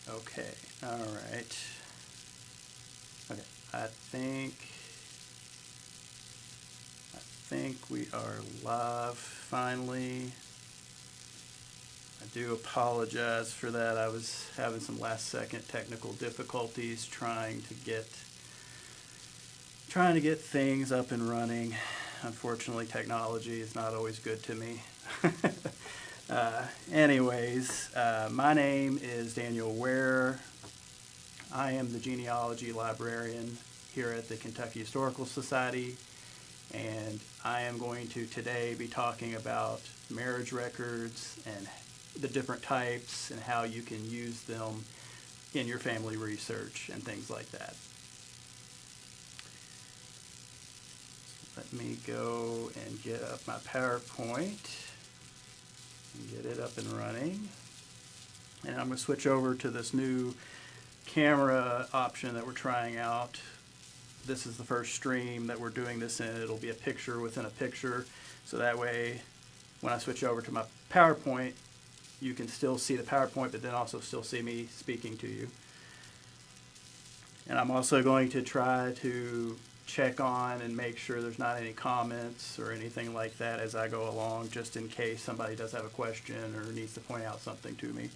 Okay, all right. Okay, I think we are live finally. I do apologize for that. I was having some last second technical difficulties trying to get things up and running. Unfortunately, technology is not always good to me. Anyways, my name is Daniel Ware. I am the genealogy librarian here at the Kentucky Historical Society, and I am going to today be talking about marriage records and the different types and how you can use them in your family research and things like that. Let me go and get up my PowerPoint and get it up and running. And I'm going to switch over to this new camera option that we're trying out. This is the first stream that we're doing this in. It'll be a picture within a picture. So that way, when I switch over to my PowerPoint, you can still see the PowerPoint, but then also still see me speaking to you. And I'm also going to try to check on and make sure there's not any comments or anything like that as I go along, just in case somebody does have a question or needs to point out something to me.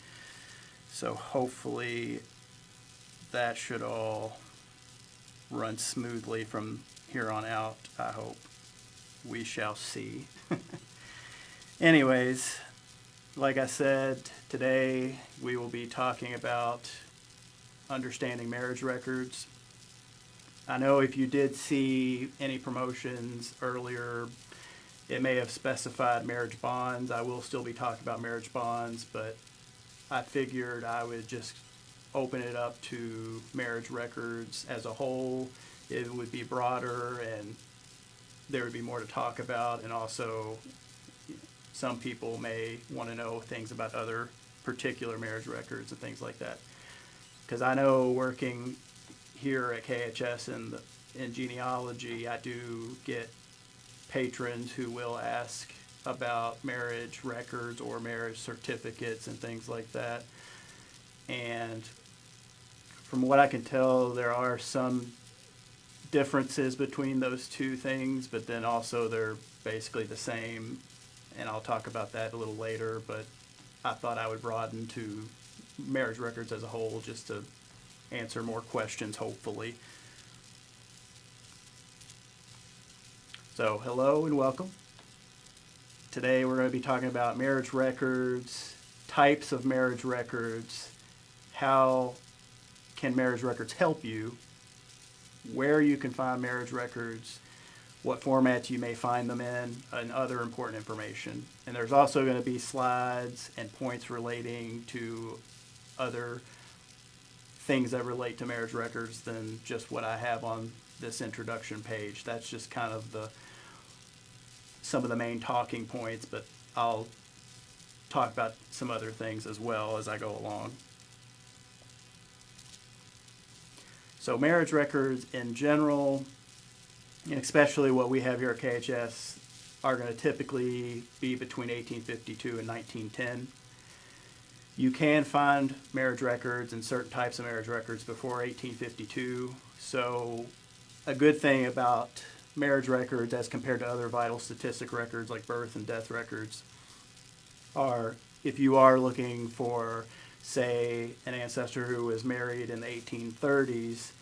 So hopefully that should all run smoothly from here on out, I hope. We shall see. Anyways, like I said, today we will be talking about understanding marriage records. I know if you did see any promotions earlier, it may have specified marriage bonds. I will still be talking about marriage bonds, but I figured I would just open it up to marriage records as a whole. It would be broader and there would be more to talk about, and also some people may want to know things about other particular marriage records and things like that. Because I know working here at KHS in genealogy, I do get patrons who will ask about marriage records or marriage certificates and things like that. And from what I can tell, there are some differences between those two things, but then also they're basically the same. And I'll talk about that a little later, but I thought I would broaden to marriage records as a whole just to answer more questions, hopefully. So hello and welcome. Today we're going to be talking about marriage records, types of marriage records, how can marriage records help you, where you can find marriage records, what formats you may find them in, and other important information. And there's also going to be slides and points relating to other things that relate to marriage records than just what I have on this introduction page. That's just kind of some of the main talking points, but I'll talk about some other things as well as I go along. So marriage records in general, and especially what we have here at KHS, are going to typically be between 1852 and 1910. You can find marriage records and certain types of marriage records before 1852. So a good thing about marriage records as compared to other vital statistic records like birth and death records are, if you are looking for, say, an ancestor who was married in the 1830s,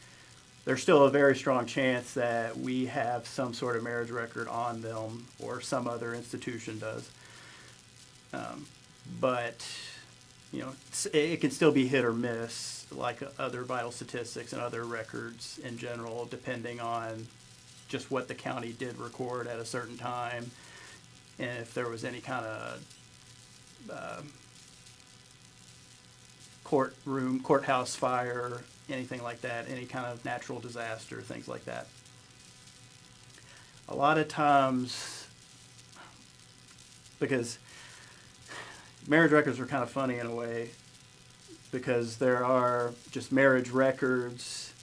there's still a very strong chance that we have some sort of marriage record on them, or some other institution does. But you know, it can still be hit or miss, like other vital statistics and other records in general, depending on just what the county did record at a certain time, and if there was any kind of courthouse fire, anything like that, any kind of natural disaster, things like that. A lot of times, because marriage records are kind of funny in a way, because there are just marriage records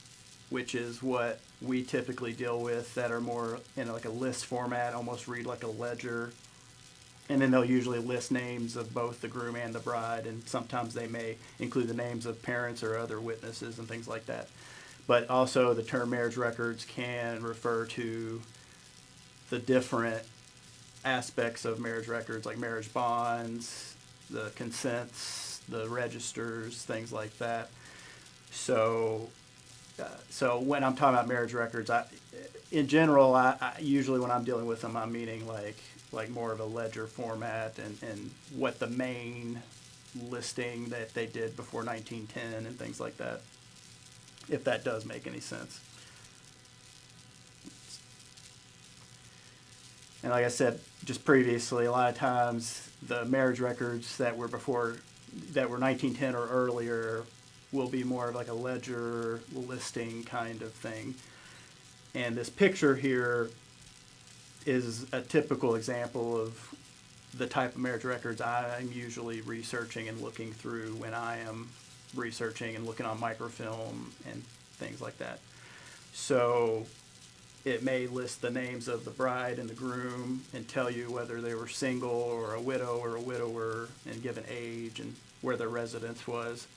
which is what we typically deal with, that are more in like a list format, almost read like a ledger. And then they'll usually list names of both the groom and the bride, and sometimes they may include the names of parents or other witnesses and things like that. But also the term marriage records can refer to the different aspects of marriage records, like marriage bonds, the consents, the registers, things like that. So when I'm talking about marriage records, in general, I usually when I'm dealing with them, I'm meaning like more of a ledger format, and what the main listing that they did before 1910 and things like that, if that does make any sense. And like I said just previously, a lot of times the marriage records that were 1910 or earlier will be more of like a ledger listing kind of thing. And this picture here is a typical example of the type of marriage records I'm usually researching and looking through when I am researching and looking on microfilm and things like that. So it may list the names of the bride and the groom and tell you whether they were single or a widow or a widower, and give an age and where their residence was.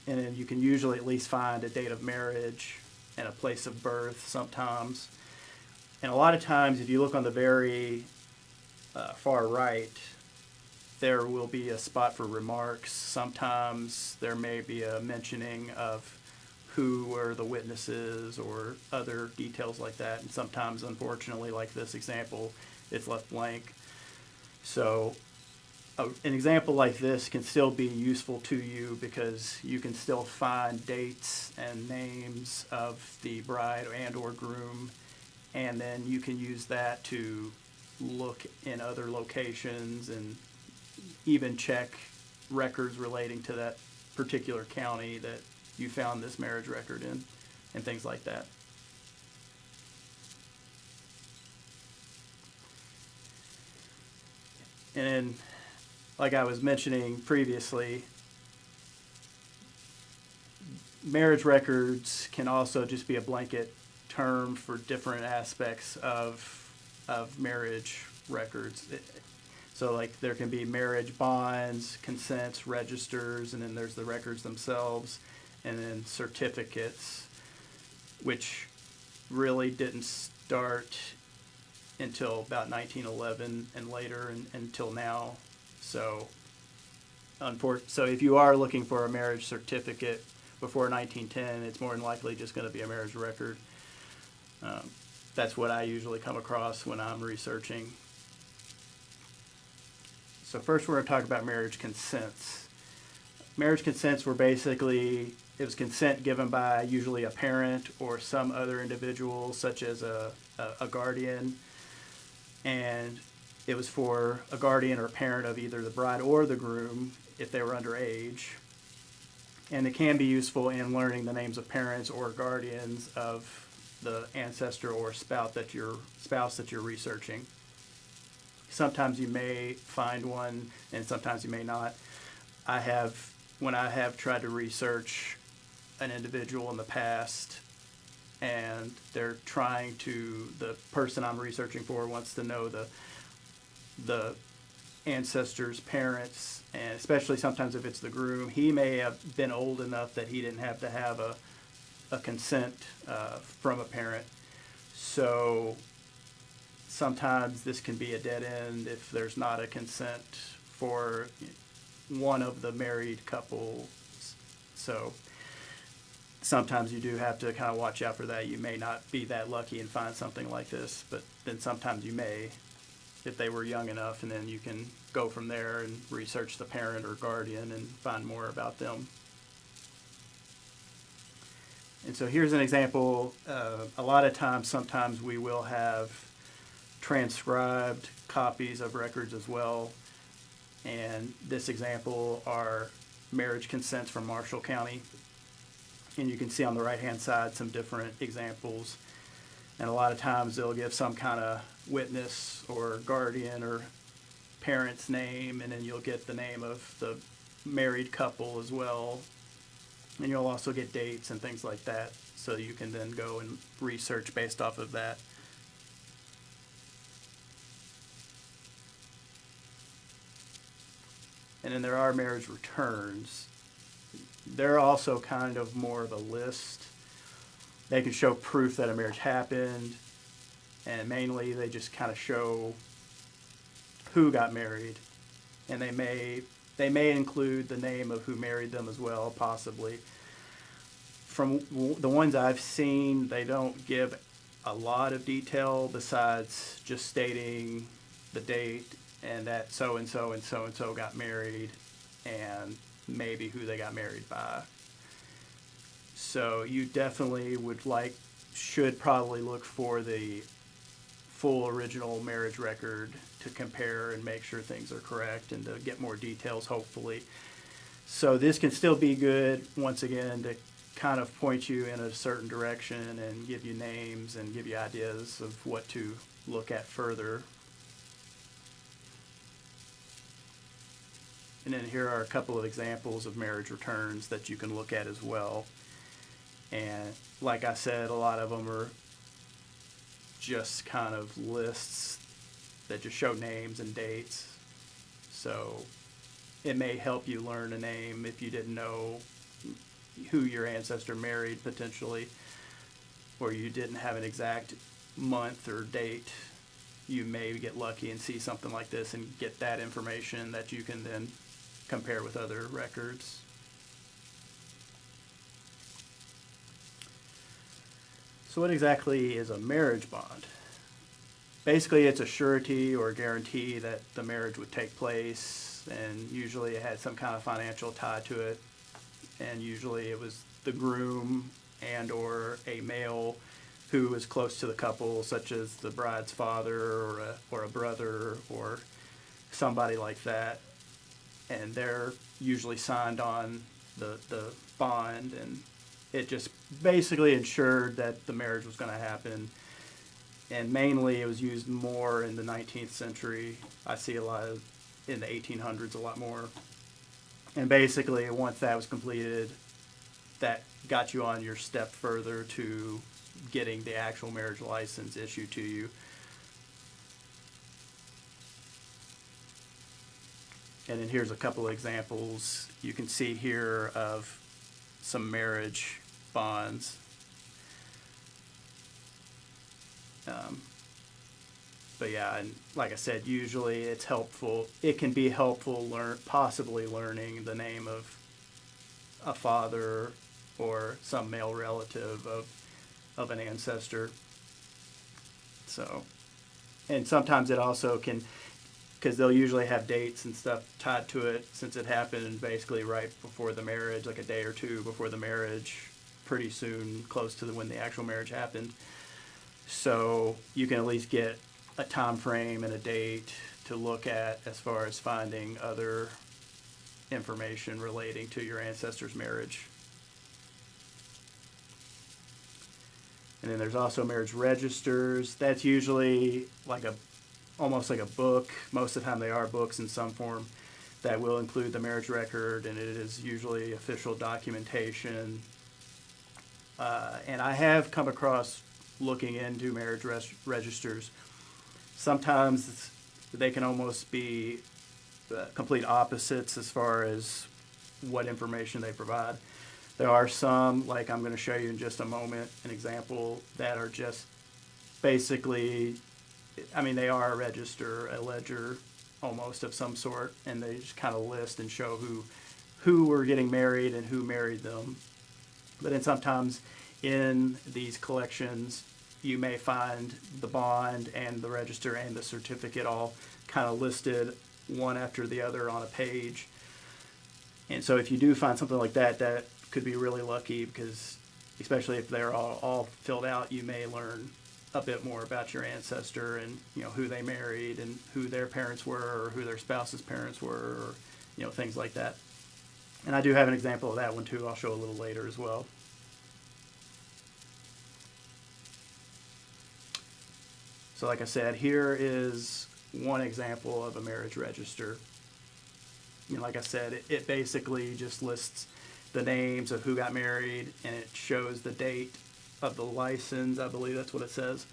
And then you can usually at least find a date of marriage and a place of birth sometimes. And a lot of times, if you look on the very far right, there will be a spot for remarks. Sometimes there may be a mentioning of who were the witnesses or other details like that. And sometimes, unfortunately, like this example, it's left blank. So an example like this can still be useful to you, because you can still find dates and names of the bride and or groom, and then you can use that to look in other locations and even check records relating to that particular county that you found this marriage record in, and things like that. And then, like I was mentioning previously, marriage records can also just be a blanket term for different aspects of marriage records. So like there can be marriage bonds, consents, registers, and then there's the records themselves, and then certificates, which really didn't start until about 1911 and later, and until now. So if you are looking for a marriage certificate before 1910, it's more than likely just going to be a marriage record. That's what I usually come across when I'm researching. So first we're going to talk about marriage consents. Marriage consents were basically, it was consent given by usually a parent or some other individual, such as a guardian. And it was for a guardian or parent of either the bride or the groom if they were underage. And it can be useful in learning the names of parents or guardians of the ancestor or spouse that you're researching. Sometimes you may find one, and sometimes you may not. When I have tried to research an individual in the past, and the person I'm researching for wants to know the ancestor's parents, and especially sometimes if it's the groom, he may have been old enough that he didn't have to have a consent from a parent. So sometimes this can be a dead end if there's not a consent for one of the married couples. So sometimes you do have to kind of watch out for that. You may not be that lucky and find something like this, but then sometimes you may, if they were young enough, and then you can go from there and research the parent or guardian and find more about them. And so here's an example. A lot of times, sometimes we will have transcribed copies of records as well. And this example are marriage consents from Marshall County. And you can see on the right-hand side some different examples. And a lot of times they'll give some kind of witness or guardian or parent's name, and then you'll get the name of the married couple as well. And you'll also get dates and things like that, so you can then go and research based off of that. And then there are marriage returns. They're also kind of more of a list. They can show proof that a marriage happened, and mainly they just kind of show who got married, and they may include the name of who married them as well, possibly. From the ones I've seen, they don't give a lot of detail besides just stating the date and that so and so and so and so got married, and maybe who they got married by. So you definitely should probably look for the full original marriage record to compare and make sure things are correct and to get more details, hopefully. So this can still be good, once again, to kind of point you in a certain direction and give you names and give you ideas of what to look at further. And then here are a couple of examples of marriage returns that you can look at as well. And like I said, a lot of them are just kind of lists that just show names and dates. So it may help you learn a name if you didn't know who your ancestor married potentially, or you didn't have an exact month or date. You may get lucky and see something like this and get that information that you can then compare with other records. So what exactly is a marriage bond? Basically, it's a surety or a guarantee that the marriage would take place, and usually it had some kind of financial tie to it, and usually it was the groom and or a male who was close to the couple, such as the bride's father or a brother or somebody like that, and they're usually signed on the bond, and it just basically ensured that the marriage was going to happen. And mainly it was used more in the 19th century. I see a lot of in the 1800s, a lot more. And basically, once that was completed, that got you on your step further to getting the actual marriage license issued to you. And then here's a couple of examples you can see here of some marriage bonds. But yeah, and like I said, usually it's helpful. It can be helpful possibly learning the name of a father or some male relative of an ancestor. So, and sometimes it also can, because they'll usually have dates and stuff tied to it, since it happened basically right before the marriage, like a day or two before the marriage, pretty soon, close to when the actual marriage happened. So you can at least get a time frame and a date to look at as far as finding other information relating to your ancestor's marriage. And then there's also marriage registers. That's usually like almost like a book. Most of the time they are books in some form that will include the marriage record, and it is usually official documentation. And I have come across, looking into marriage registers, sometimes they can almost be complete opposites as far as what information they provide. There are some, like I'm going to show you in just a moment, an example, that are just basically, I mean, they are a register, a ledger almost of some sort, and they just kind of list and show who were getting married and who married them. But then sometimes in these collections, you may find the bond and the register and the certificate all kind of listed one after the other on a page. And so if you do find something like that, that could be really lucky, because especially if they're all filled out, you may learn a bit more about your ancestor and, you know, who they married and who their parents were or who their spouse's parents were, or, you know, things like that. And I do have an example of that one too. I'll show a little later as well. So like I said, here is one example of a marriage register. You know, like I said, it basically just lists the names of who got married, and it shows the date of the license. I believe that's what it says.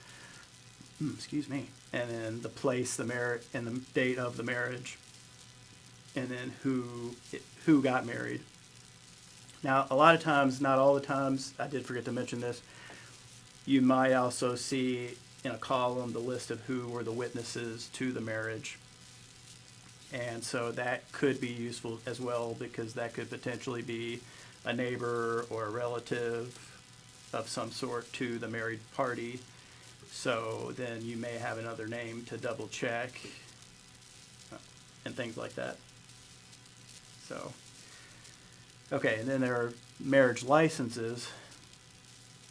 Excuse me. And then the place, the marriage, and the date of the marriage, and then who got married. Now, a lot of times, not all the times, I did forget to mention this, you might also see in a column the list of who were the witnesses to the marriage. And so that could be useful as well, because that could potentially be a neighbor or a relative of some sort to the married party. So then you may have another name to double check and things like that. So, okay, and then there are marriage licenses,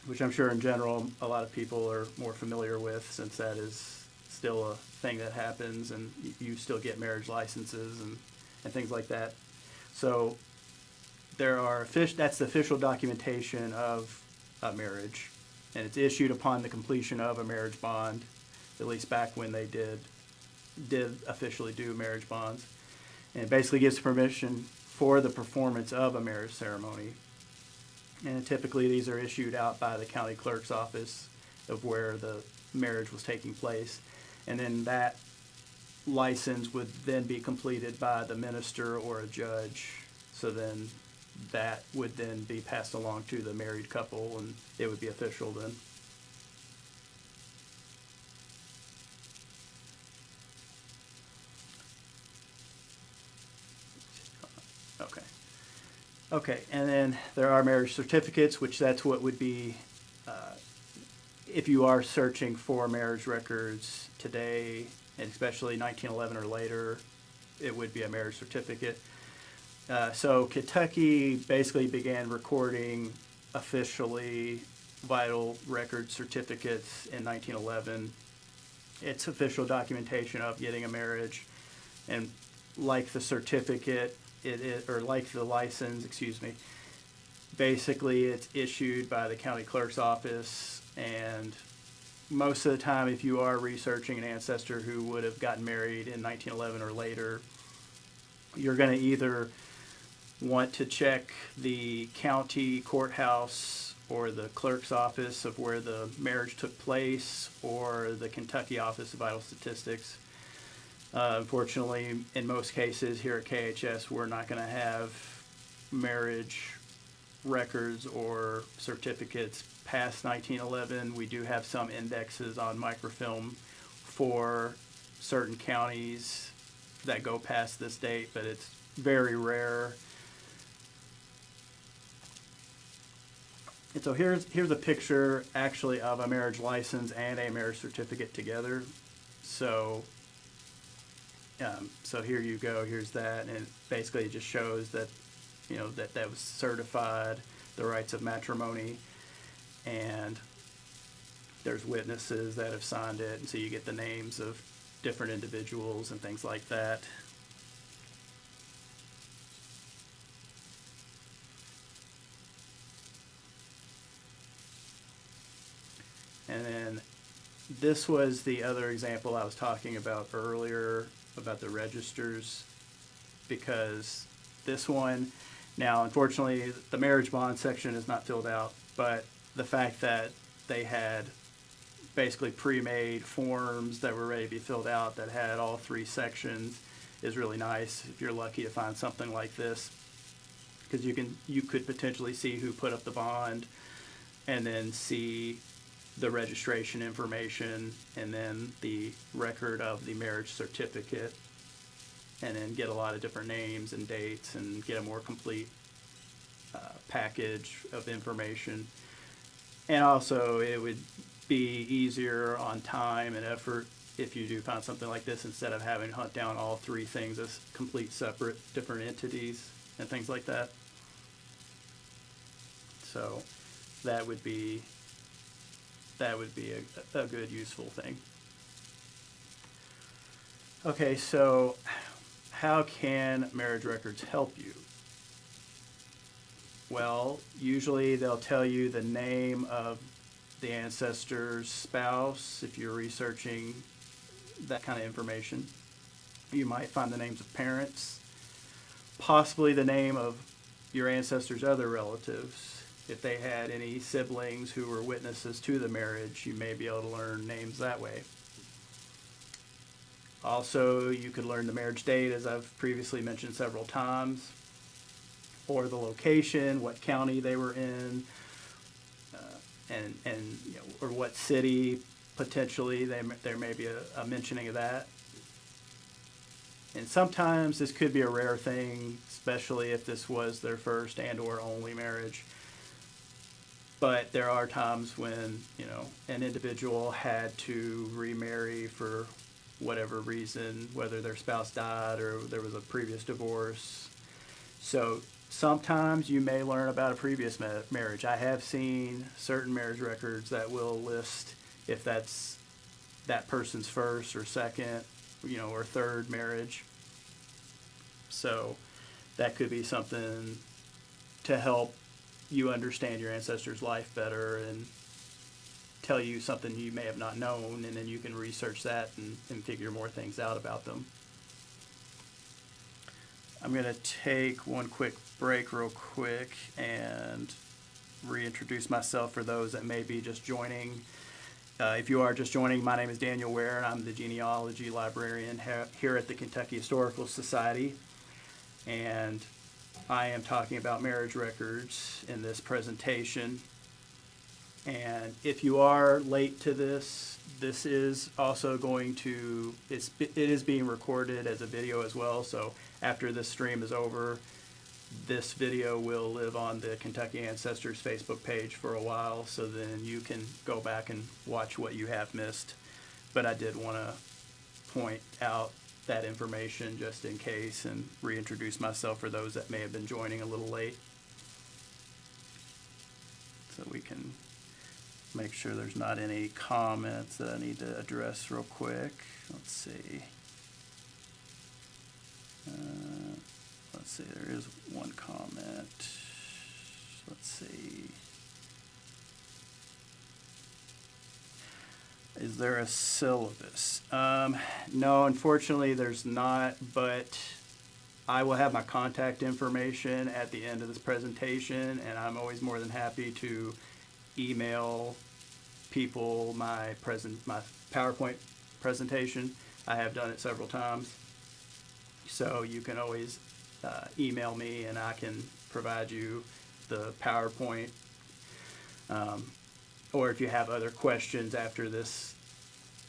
which I'm sure in general a lot of people are more familiar with, since that is still a thing that happens, and you still get marriage licenses and things like that. So there are that's the official documentation of a marriage, and it's issued upon the completion of a marriage bond, at least back when they did officially do marriage bonds. And it basically gives permission for the performance of a marriage ceremony. And typically these are issued out by the county clerk's office of where the marriage was taking place. And then that license would then be completed by the minister or a judge. So then that would then be passed along to the married couple, and it would be official then. Okay, and then there are marriage certificates, which that's what would be, if you are searching for marriage records today, and especially 1911 or later, it would be a marriage certificate. So Kentucky basically began recording officially vital record certificates in 1911. It's official documentation of getting a marriage, and like the certificate, or like the license, basically it's issued by the county clerk's office, and most of the time if you are researching an ancestor who would have gotten married in 1911 or later, you're going to either want to check the county courthouse or the clerk's office of where the marriage took place, or the Kentucky Office of Vital Statistics. Unfortunately, in most cases here at KHS, we're not going to have marriage records or certificates past 1911. We do have some indexes on microfilm for certain counties that go past this date, but it's very rare. And so here's a picture actually of a marriage license and a marriage certificate together. So here you go, here's that, and basically it just shows that, that was certified, the rights of matrimony, and there's witnesses that have signed it, and so you get the names of different individuals and things like that. And then this was the other example I was talking about earlier about the registers, because this one, now unfortunately the marriage bond section is not filled out, but the fact that they had basically pre-made forms that were ready to be filled out that had all three sections is really nice if you're lucky to find something like this, because you could potentially see who put up the bond, and then see the registration information, and then the record of the marriage certificate, and then get a lot of different names and dates and get a more complete package of information. And also it would be easier on time and effort if you do find something like this, instead of having to hunt down all three things as complete separate different entities and things like that. So that would be a good, useful thing. Okay, so how can marriage records help you? Well, usually they'll tell you the name of the ancestor's spouse if you're researching that kind of information. You might find the names of parents, possibly the name of your ancestors' other relatives. If they had any siblings who were witnesses to the marriage, you may be able to learn names that way. Also, you could learn the marriage date, as I've previously mentioned several times, or the location, what county they were in, and you know, or what city potentially there may be a mentioning of that. And sometimes this could be a rare thing, especially if this was their first and or only marriage. But there are times when, you know, an individual had to remarry for whatever reason, whether their spouse died or there was a previous divorce. So sometimes you may learn about a previous marriage. I have seen certain marriage records that will list if that's that person's first or second, you know, or third marriage. So that could be something to help you understand your ancestors' life better and tell you something you may have not known, and then you can research that and figure more things out about them. I'm going to take one quick break real quick and reintroduce myself for those that may be just joining. If you are just joining, my name is Daniel Ware, and I'm the genealogy librarian here at the Kentucky Historical Society. And I am talking about marriage records in this presentation. And if you are late to this, this is also going to, it is being recorded as a video as well. So after this stream is over, this video will live on the Kentucky Ancestors Facebook page for a while, so then you can go back and watch what you have missed. But I did want to point out that information just in case and reintroduce myself for those that may have been joining a little late. So we can make sure there's not any comments that I need to address real quick. Let's see. Let's see, there is one comment. Let's see. Is there a syllabus? No, unfortunately there's not, but I will have my contact information at the end of this presentation, and I'm always more than happy to email people my PowerPoint presentation. I have done it several times. So you can always email me and I can provide you the PowerPoint. Or if you have other questions after this,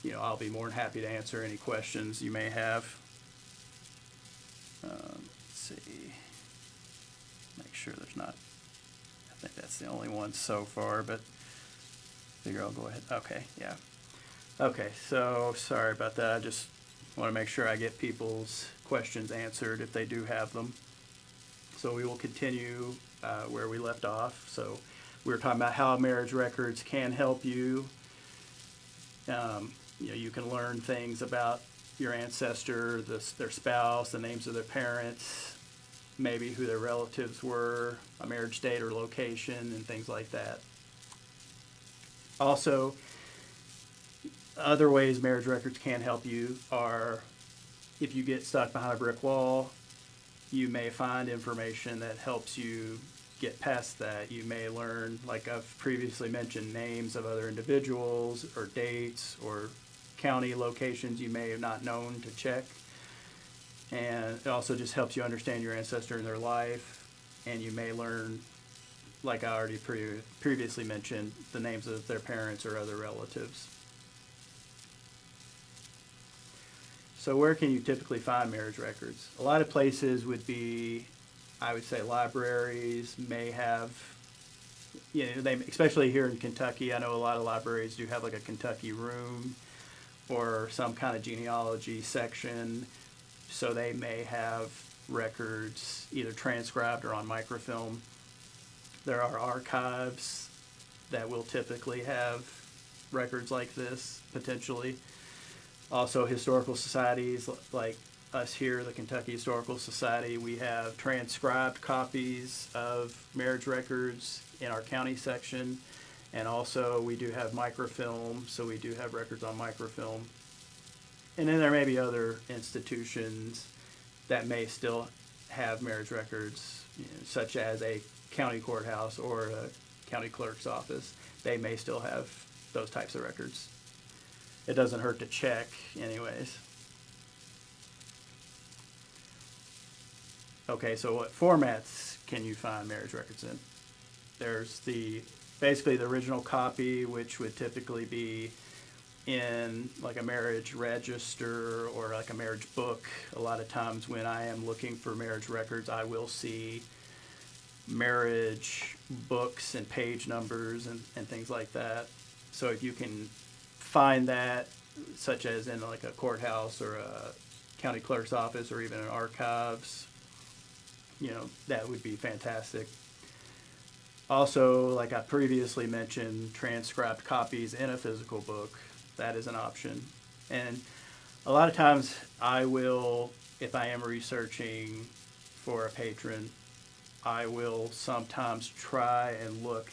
you know, I'll be more than happy to answer any questions you may have. Let's see. Make sure there's not, I think that's the only one so far, but figure I'll go ahead. Okay, yeah. Okay, so sorry about that. I just want to make sure I get people's questions answered if they do have them. So we will continue where we left off. So we were talking about how marriage records can help you. You know, you can learn things about your ancestor, their spouse, the names of their parents, maybe who their relatives were, a marriage date or location, and things like that. Also, other ways marriage records can help you are if you get stuck behind a brick wall, you may find information that helps you get past that. You may learn, like I've previously mentioned, names of other individuals or dates or county locations you may have not known to check. And it also just helps you understand your ancestor and their life. And you may learn, like I already previously mentioned, the names of their parents or other relatives. So where can you typically find marriage records? A lot of places would be, I would say, libraries may have, you know, they, especially here in Kentucky, I know a lot of libraries do have like a Kentucky room or some kind of genealogy section. So they may have records either transcribed or on microfilm. There are archives that will typically have records like this, potentially. Also, historical societies like us here, the Kentucky Historical Society, we have transcribed copies of marriage records in our county section. And also, we do have microfilm, so we do have records on microfilm. And then there may be other institutions that may still have marriage records such as a county courthouse or a county clerk's office. They may still have those types of records. It doesn't hurt to check anyways. Okay, so what formats can you find marriage records in? There's basically the original copy, which would typically be in like a marriage register or like a marriage book. A lot of times when I am looking for marriage records, I will see marriage books and page numbers and things like that. So if you can find that, such as in like a courthouse or a county clerk's office or even an archives, that would be fantastic. Also, like I previously mentioned, transcribed copies in a physical book, that is an option. And a lot of times I will, if I am researching for a patron, I will sometimes try and look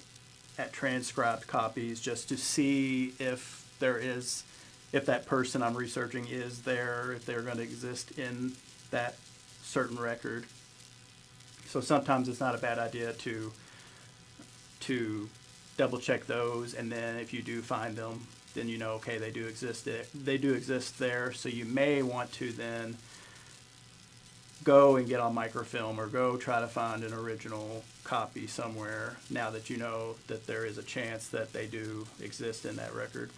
at transcribed copies just to see if that person I'm researching is there, if they're going to exist in that certain record. So sometimes it's not a bad idea to double check those, and then if you do find them, then okay, they do exist there. So you may want to then go and get on microfilm or go try to find an original copy somewhere, now that you know that there is a chance that they do exist in that record.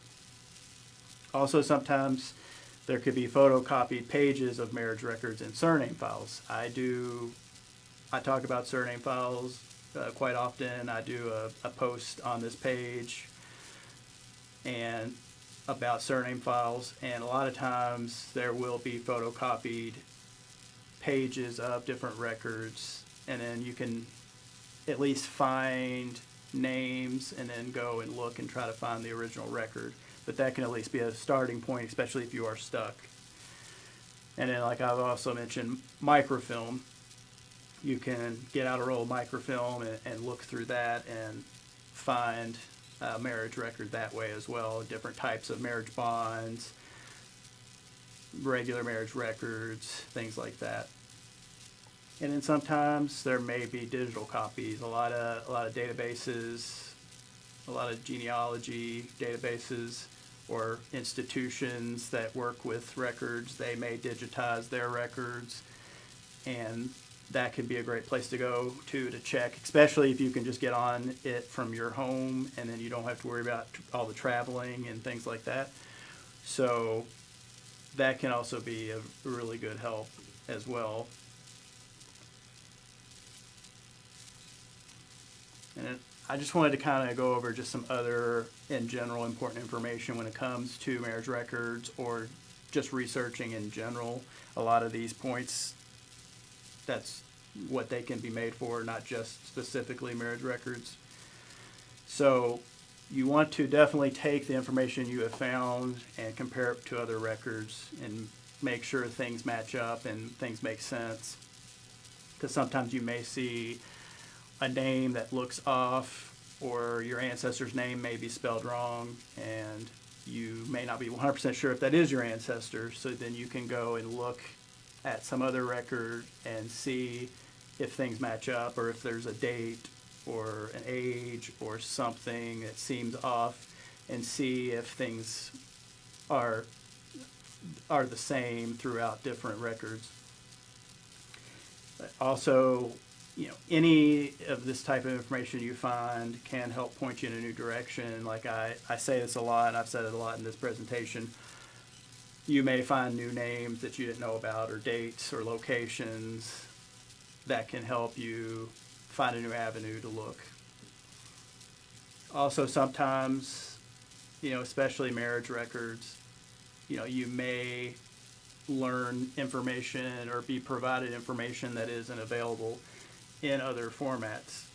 Also, sometimes there could be photocopied pages of marriage records in surname files. I talk about surname files quite often. I do a post on this page and about surname files, and a lot of times there will be photocopied pages of different records, and then you can at least find names and then go and look and try to find the original record. But that can at least be a starting point, especially if you are stuck. And then, like I've also mentioned, microfilm. You can get out a roll of microfilm and look through that and find a marriage record that way as well. Different types of marriage bonds, regular marriage records, things like that. And then sometimes there may be digital copies. A lot of databases, a lot of genealogy databases or institutions that work with records, they may digitize their records, and that could be a great place to go to check, especially if you can just get on it from your home and then you don't have to worry about all the traveling and things like that. So that can also be a really good help as well. And I just wanted to kind of go over just some other, in general, important information when it comes to marriage records or just researching in general. A lot of these points, that's what they can be made for, not just specifically marriage records. So you want to definitely take the information you have found and compare it to other records and make sure things match up and things make sense. Because sometimes you may see a name that looks off, or your ancestor's name may be spelled wrong, and you may not be 100% sure if that is your ancestor. So then you can go and look at some other record and see if things match up, or if there's a date or an age or something that seems off, and see if things are the same throughout different records. Also, any of this type of information you find can help point you in a new direction. Like I say this a lot, and I've said it a lot in this presentation. You may find new names that you didn't know about, or dates or locations that can help you find a new avenue to look. Also, sometimes, especially marriage records, you may learn information or be provided information that isn't available in other formats.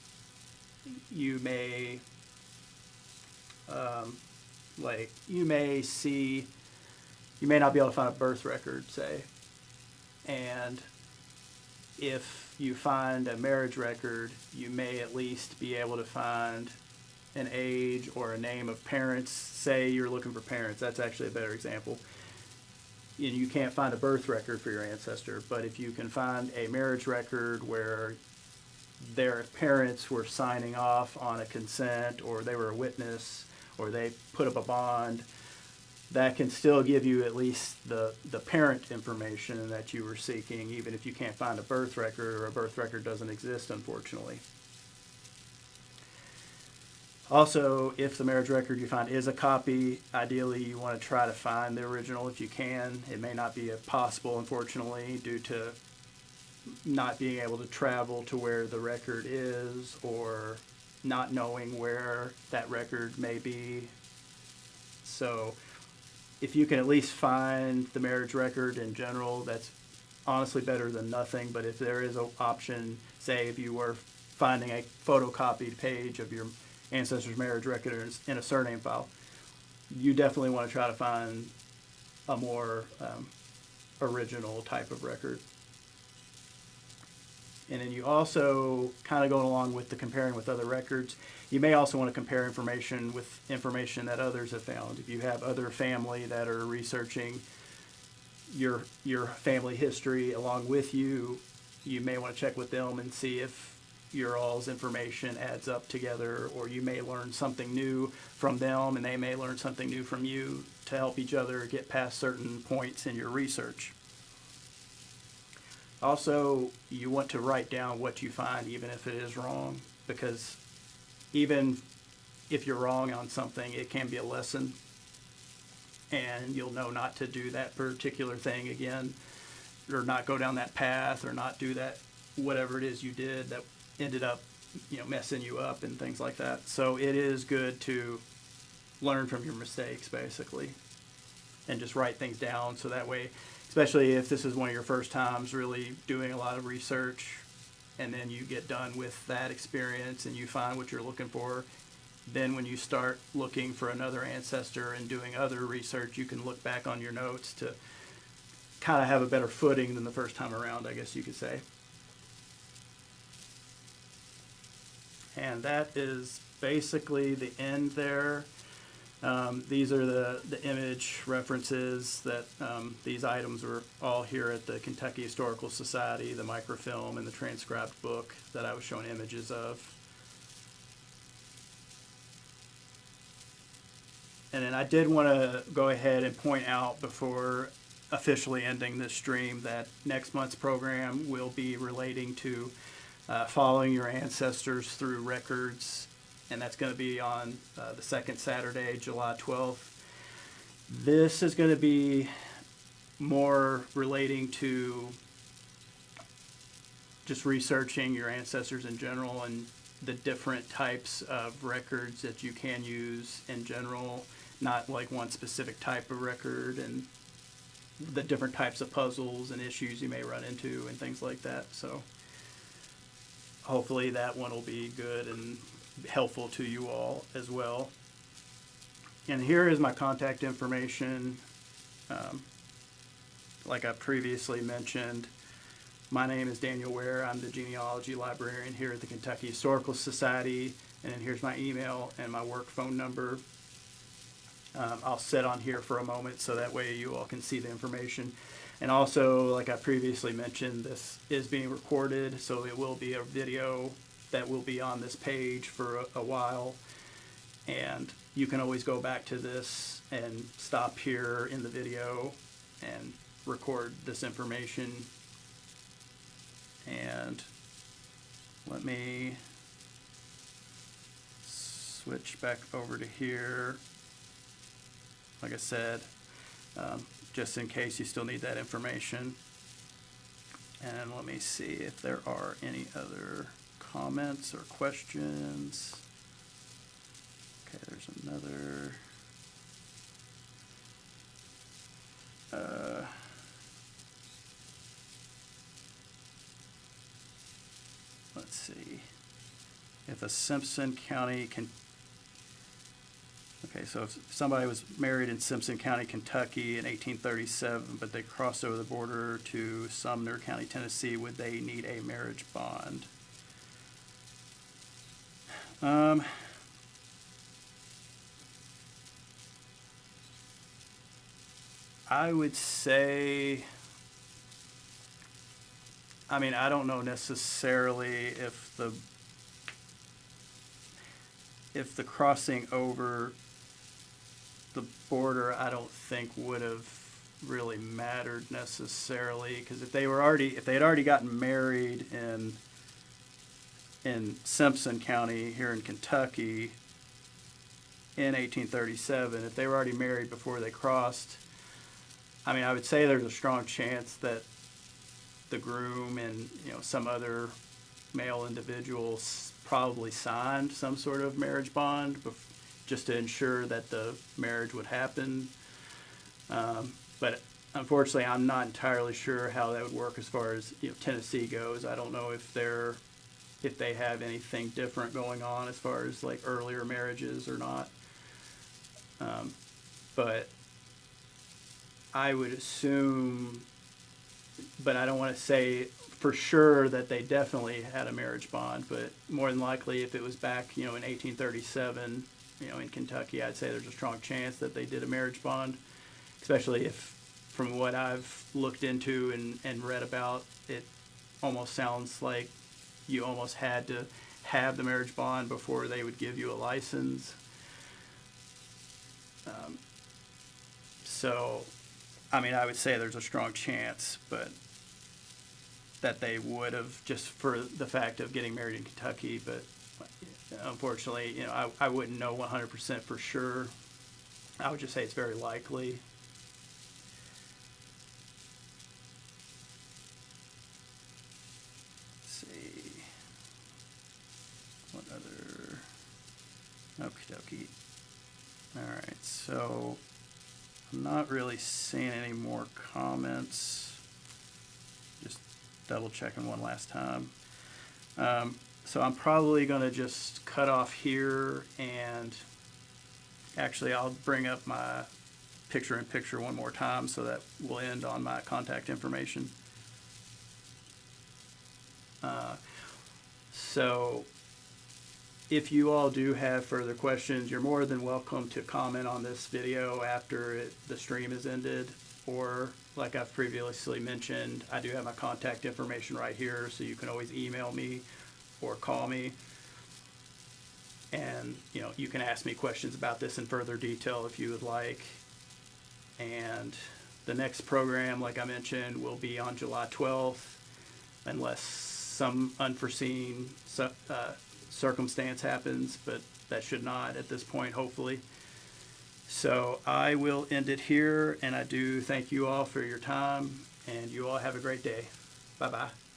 You may, you may not be able to find a birth record, say, and if you find a marriage record, you may at least be able to find an age or a name of parents. Say you're looking for parents, that's actually a better example. And you can't find a birth record for your ancestor, but if you can find a marriage record where their parents were signing off on a consent, or they were a witness, or they put up a bond, that can still give you at least the parent information that you were seeking, even if you can't find a birth record, or a birth record doesn't exist, unfortunately. Also, if the marriage record you find is a copy, ideally you want to try to find the original if you can. It may not be possible, unfortunately, due to not being able to travel to where the record is, or not knowing where that record may be. So if you can at least find the marriage record in general, that's honestly better than nothing. But if there is an option, say if you were finding a photocopied page of your ancestor's marriage record in a surname file, you definitely want to try to find a more original type of record. And then you also, kind of going along with the comparing with other records, you may also want to compare information with information that others have found. If you have other family that are researching your family history along with you, you may want to check with them and see if your all's information adds up together, or you may learn something new from them and they may learn something new from you to help each other get past certain points in your research. Also, you want to write down what you find, even if it is wrong, because even if you're wrong on something, it can be a lesson, and you'll know not to do that particular thing again, or not go down that path, or not do that, whatever it is you did that ended up, messing you up and things like that. So it is good to learn from your mistakes, basically, and just write things down, so that way, especially if this is one of your first times really doing a lot of research, and then you get done with that experience and you find what you're looking for, then when you start looking for another ancestor and doing other research, you can look back on your notes to kind of have a better footing than the first time around, I guess you could say. And that is basically the end there. These are the image references that these items were all here at the Kentucky Historical Society, the microfilm and the transcribed book that I was showing images of. And then I did want to go ahead and point out before officially ending this stream that next month's program will be relating to following your ancestors through records, and that's going to be on the second Saturday, July 12th. This is going to be more relating to just researching your ancestors in general and the different types of records that you can use in general, not like one specific type of record, and the different types of puzzles and issues you may run into and things like that. So hopefully that one will be good and helpful to you all as well. And here is my contact information. Like I previously mentioned, my name is Daniel Ware. I'm the genealogy librarian here at the Kentucky Historical Society. And then here's my email and my work phone number. I'll sit on here for a moment so that way you all can see the information. And also, like I previously mentioned, this is being recorded, so it will be a video that will be on this page for a while. And you can always go back to this and stop here in the video and record this information. And let me switch back over to here. Like I said, just in case you still need that information. And let me see if there are any other comments or questions. Okay, there's another. Let's see. If a Simpson County can. Okay, so if somebody was married in Simpson County, Kentucky in 1837, but they crossed over the border to Sumner County, Tennessee, would they need a marriage bond? I would say I mean, I don't know necessarily if the crossing over the border, I don't think would have really mattered necessarily, because if they had already gotten married in Simpson County here in Kentucky in 1837, if they were already married before they crossed, I mean, I would say there's a strong chance that the groom and, you know, some other male individuals probably signed some sort of marriage bond just to ensure that the marriage would happen. But unfortunately, I'm not entirely sure how that would work as far as, you know, Tennessee goes. I don't know if they have anything different going on as far as like earlier marriages or not. But I would assume, but I don't want to say for sure that they definitely had a marriage bond, but more than likely if it was back, you know, in 1837, you know, in Kentucky, I'd say there's a strong chance that they did a marriage bond, especially if, from what I've looked into and read about, it almost sounds like you almost had to have the marriage bond before they would give you a license. So, I mean, I would say there's a strong chance, but that they would have, just for the fact of getting married in Kentucky. But unfortunately, you know, I wouldn't know 100% for sure. I would just say it's very likely. Let's see. What other? Okie dokie. All right, so I'm not really seeing any more comments. Just double checking one last time. So I'm probably going to just cut off here, and actually I'll bring up my picture-in-picture one more time so that we'll end on my contact information. So if you all do have further questions, you're more than welcome to comment on this video after the stream is ended, or like I've previously mentioned, I do have my contact information right here, so you can always email me or call me, and you know, you can ask me questions about this in further detail if you would like. And the next program, like I mentioned, will be on July 12th, unless some unforeseen circumstance happens, but that should not at this point, hopefully. So I will end it here, and I do thank you all for your time, and you all have a great day. Bye-bye.